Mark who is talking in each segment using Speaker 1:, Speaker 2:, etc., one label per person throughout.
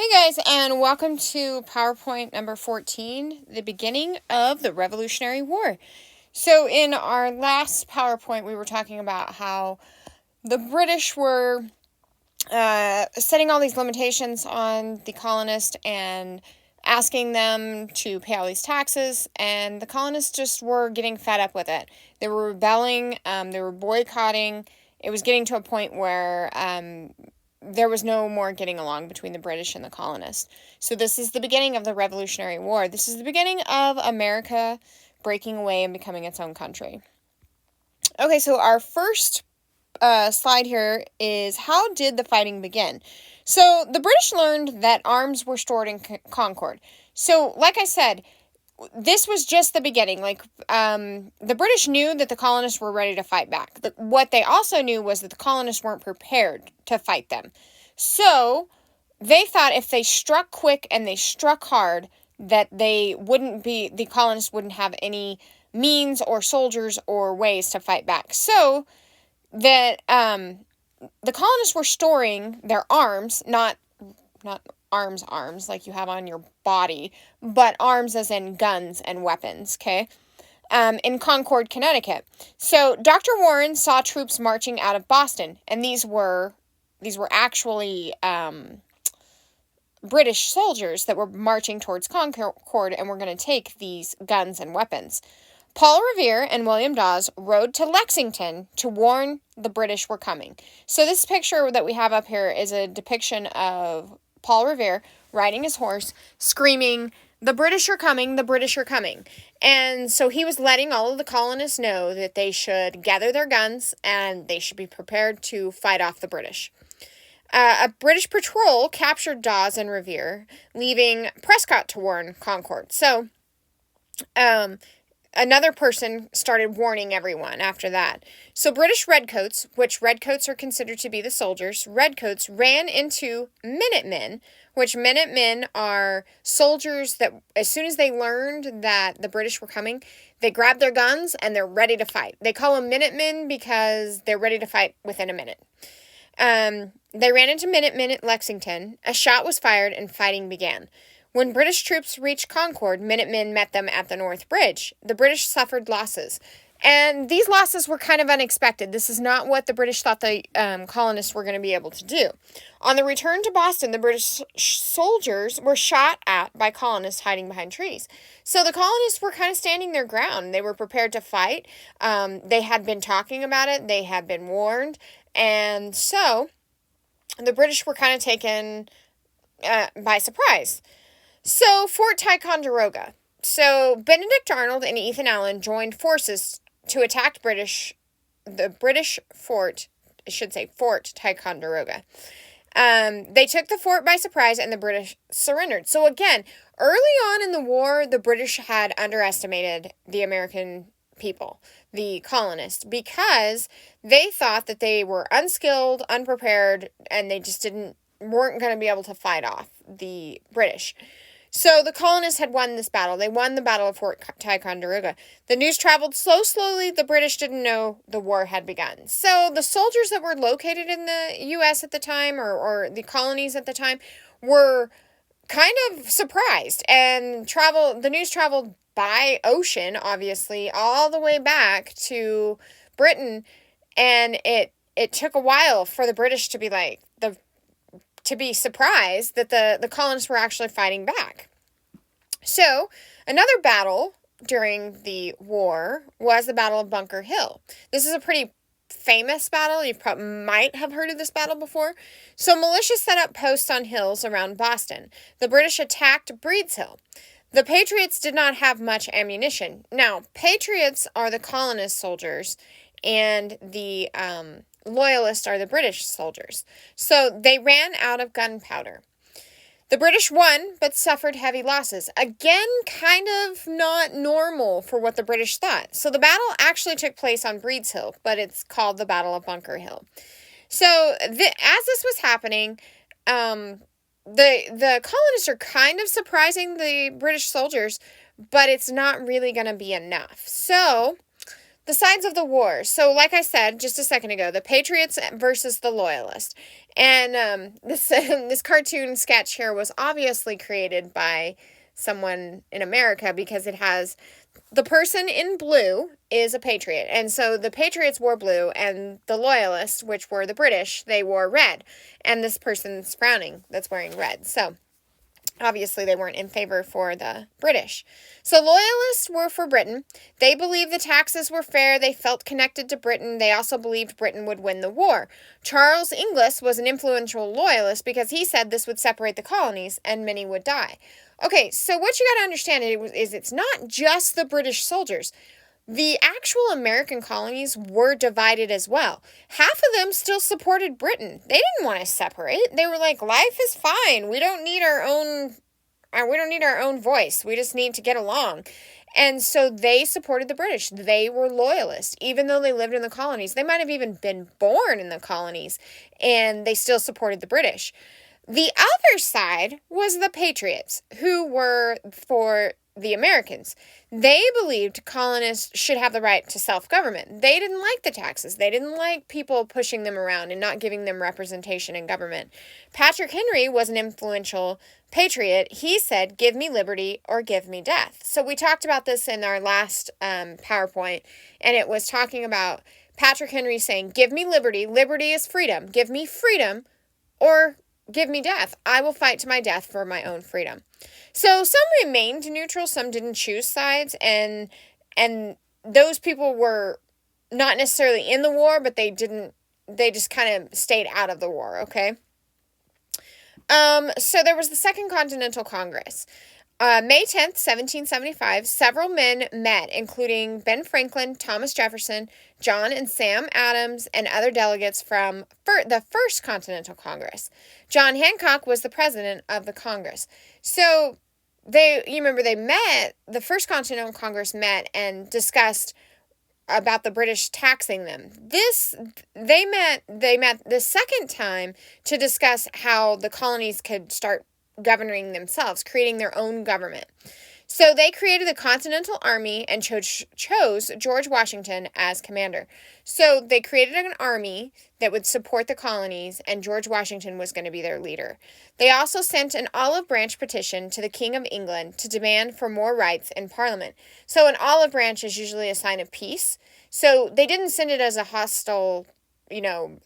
Speaker 1: Hey guys, and welcome to PowerPoint number 14, the beginning of the Revolutionary War. So in our last PowerPoint, we were talking about how the British were setting all these limitations on the colonists and asking them to pay all these taxes, and the colonists just were getting fed up with it. They were rebelling, they were boycotting. It was getting to a point where there was no more getting along between the British and the colonists. So this is the beginning of the Revolutionary War. This is the beginning of America breaking away and becoming its own country. Okay, so our first slide here is how did the fighting begin? So the British learned that arms were stored in Concord. So like I said, this was just the beginning. The British knew that the colonists were ready to fight back. What they also knew was that the colonists weren't prepared to fight them. So they thought if they struck quick and they struck hard, that the colonists wouldn't have any means or soldiers or ways to fight back. So that the colonists were storing their arms, not arms like you have on your body, but arms as in guns and weapons, okay? In Concord, Connecticut. So Dr. Warren saw troops marching out of Boston, and these were actually British soldiers that were marching towards Concord and were going to take these guns and weapons. Paul Revere and William Dawes rode to Lexington to warn the British were coming. So this picture that we have up here is a depiction of Paul Revere riding his horse, screaming, "The British are coming, the British are coming." And so he was letting all of the colonists know that they should gather their guns and they should be prepared to fight off the British. A British patrol captured Dawes and Revere, leaving Prescott to warn Concord. So, another person started warning everyone after that. So British redcoats, which redcoats are considered to be the soldiers, redcoats ran into Minutemen, which Minutemen are soldiers that as soon as they learned that the British were coming, they grabbed their guns and they're ready to fight. They call them Minutemen because they're ready to fight within a minute. They ran into Minutemen at Lexington. A shot was fired and fighting began. When British troops reached Concord, Minutemen met them at the North Bridge. The British suffered losses. And these losses were kind of unexpected. This is not what the British thought the colonists were going to be able to do. On the return to Boston, the British soldiers were shot at by colonists hiding behind trees. So the colonists were kind of standing their ground. They were prepared to fight. They had been talking about it. They had been warned. And so the British were kind of taken by surprise. So, Fort Ticonderoga. So, Benedict Arnold and Ethan Allen joined forces to attack the British fort, Fort Ticonderoga. They took the fort by surprise and the British surrendered. So, again, early on in the war, the British had underestimated the American people, the colonists, because they thought that they were unskilled, unprepared, and they just weren't going to be able to fight off the British. So the colonists had won this battle. They won the Battle of Fort Ticonderoga. The news traveled so slowly, the British didn't know the war had begun. So the soldiers that were located in the U.S. at the time, or the colonies at the time, were kind of surprised. And the news traveled by ocean, obviously, all the way back to Britain. And it took a while for the British to be surprised that the colonists were actually fighting back. So, another battle during the war was the Battle of Bunker Hill. This is a pretty famous battle. You might have heard of this battle before. So, militia set up posts on hills around Boston. The British attacked Breed's Hill. The Patriots did not have much ammunition. Now, Patriots are the colonist soldiers, and the Loyalists are the British soldiers. So they ran out of gunpowder. The British won, but suffered heavy losses. Again, kind of not normal for what the British thought. So the battle actually took place on Breed's Hill, but it's called the Battle of Bunker Hill. So as this was happening, the colonists are kind of surprising the British soldiers, but it's not really going to be enough. So the sides of the war. So, like I said just a second ago, the Patriots versus the Loyalists. And this this cartoon sketch here was obviously created by someone in America because it has the person in blue is a patriot. And so the Patriots wore blue, and the Loyalists, which were the British, they wore red. And this person's frowning that's wearing red. So obviously they weren't in favor for the British. So Loyalists were for Britain. They believed the taxes were fair. They felt connected to Britain. They also believed Britain would win the war. Charles Inglis was an influential Loyalist because he said this would separate the colonies and many would die. Okay, so what you got to understand is it's not just the British soldiers. The actual American colonies were divided as well. Half of them still supported Britain. They didn't want to separate. They were like, life is fine. We don't need our own voice. We just need to get along. And so they supported the British. They were loyalists. Even though they lived in the colonies, they might have even been born in the colonies, and they still supported the British. The other side was the Patriots, who were for the Americans. They believed colonists should have the right to self-government. They didn't like the taxes. They didn't like people pushing them around and not giving them representation in government. Patrick Henry was an influential patriot. He said, give me liberty or give me death. So we talked about this in our last PowerPoint, and it was talking about Patrick Henry saying, give me liberty. Liberty is freedom. Give me freedom or give me death. I will fight to my death for my own freedom. So some remained neutral, some didn't choose sides, and those people were not necessarily in the war, but they just kind of stayed out of the war, okay? So there was the Second Continental Congress. May 10th, 1775, several men met, including Ben Franklin, Thomas Jefferson, John and Sam Adams, and other delegates from the First Continental Congress. John Hancock was the president of the Congress. So the First Continental Congress met and discussed about the British taxing them. They met the second time to discuss how the colonies could start governing themselves, creating their own government. So they created the Continental Army and chose George Washington as commander. So they created an army that would support the colonies, and George Washington was going to be their leader. They also sent an olive branch petition to the King of England to demand for more rights in Parliament. So an olive branch is usually a sign of peace. So they didn't send it as a hostile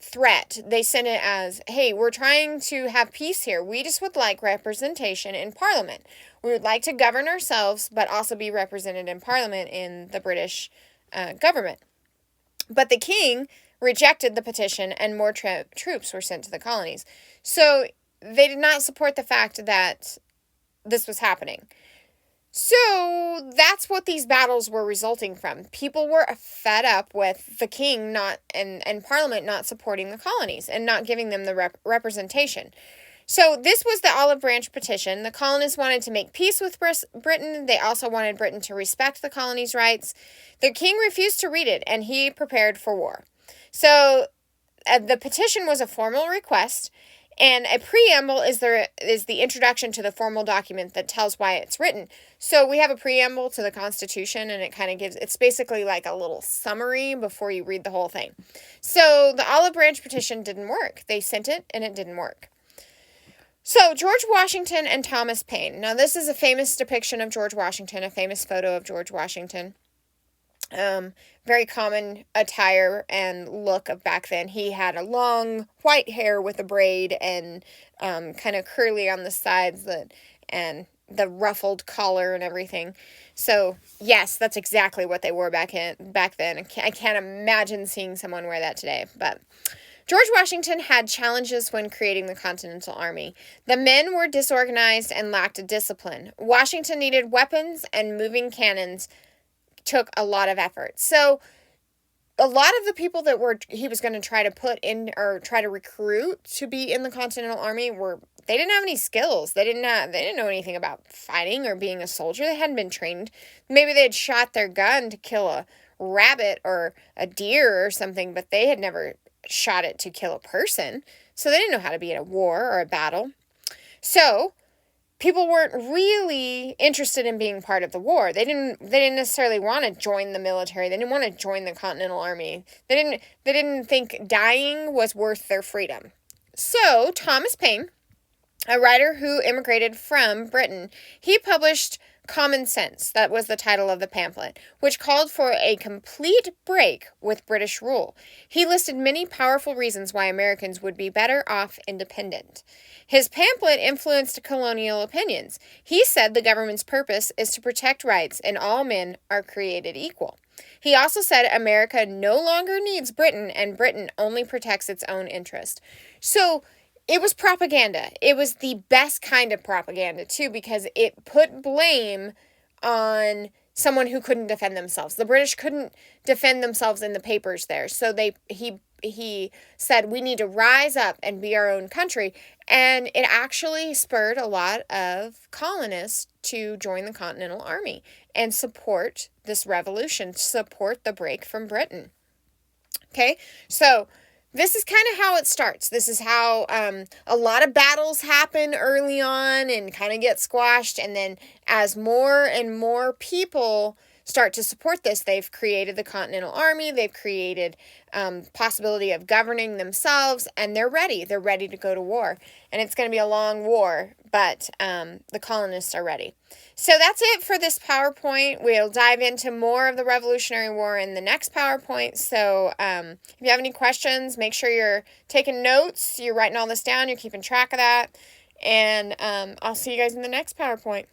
Speaker 1: threat. They sent it as, hey, we're trying to have peace here. We just would like representation in Parliament. We would like to govern ourselves, but also be represented in Parliament in the British government. But the king rejected the petition, and more troops were sent to the colonies. So they did not support the fact that this was happening. So that's what these battles were resulting from. People were fed up with the king and Parliament not supporting the colonies and not giving them the representation. So this was the Olive Branch Petition. The colonists wanted to make peace with Britain. They also wanted Britain to respect the colonies' rights. The king refused to read it, and he prepared for war. So the petition was a formal request, and a preamble is the introduction to the formal document that tells why it's written. So we have a preamble to the Constitution, and it kind of it's basically like a little summary before you read the whole thing. So the Olive Branch Petition didn't work. They sent it, and it didn't work. So George Washington and Thomas Paine. Now this is a famous depiction of George Washington, a famous photo of George Washington. Very common attire and look of back then. He had a long white hair with a braid and kind of curly on the sides and the ruffled collar and everything. So yes, that's exactly what they wore back then. I can't imagine seeing someone wear that today. But George Washington had challenges when creating the Continental Army. The men were disorganized and lacked discipline. Washington needed weapons, and moving cannons took a lot of effort. So a lot of the people that he was going to try to put in or try to recruit to be in the Continental Army they didn't have any skills. They didn't know anything about fighting or being a soldier. They hadn't been trained. Maybe they had shot their gun to kill a rabbit or a deer or something, but they had never shot it to kill a person. So they didn't know how to be in a war or a battle. So people weren't really interested in being part of the war. They didn't necessarily want to join the military. They didn't want to join the Continental Army. They didn't think dying was worth their freedom. So, Thomas Paine, a writer who immigrated from Britain, he published Common Sense, that was the title of the pamphlet, which called for a complete break with British rule. He listed many powerful reasons why Americans would be better off independent. His pamphlet influenced colonial opinions. He said the government's purpose is to protect rights and all men are created equal. He also said America no longer needs Britain and Britain only protects its own interest. So, it was propaganda. It was the best kind of propaganda, too, because it put blame on someone who couldn't defend themselves. The British couldn't defend themselves in the papers there. So he said, we need to rise up and be our own country. And it actually spurred a lot of colonists to join the Continental Army and support this revolution, support the break from Britain. Okay, so this is kind of how it starts. This is how a lot of battles happen early on and kind of get squashed. And then as more and more people start to support this, they've created the Continental Army. They've created possibility of governing themselves. And they're ready. They're ready to go to war. And it's going to be a long war, but the colonists are ready. So that's it for this PowerPoint. We'll dive into more of the Revolutionary War in the next PowerPoint. So if you have any questions, make sure you're taking notes. You're writing all this down. You're keeping track of that. And I'll see you guys in the next PowerPoint.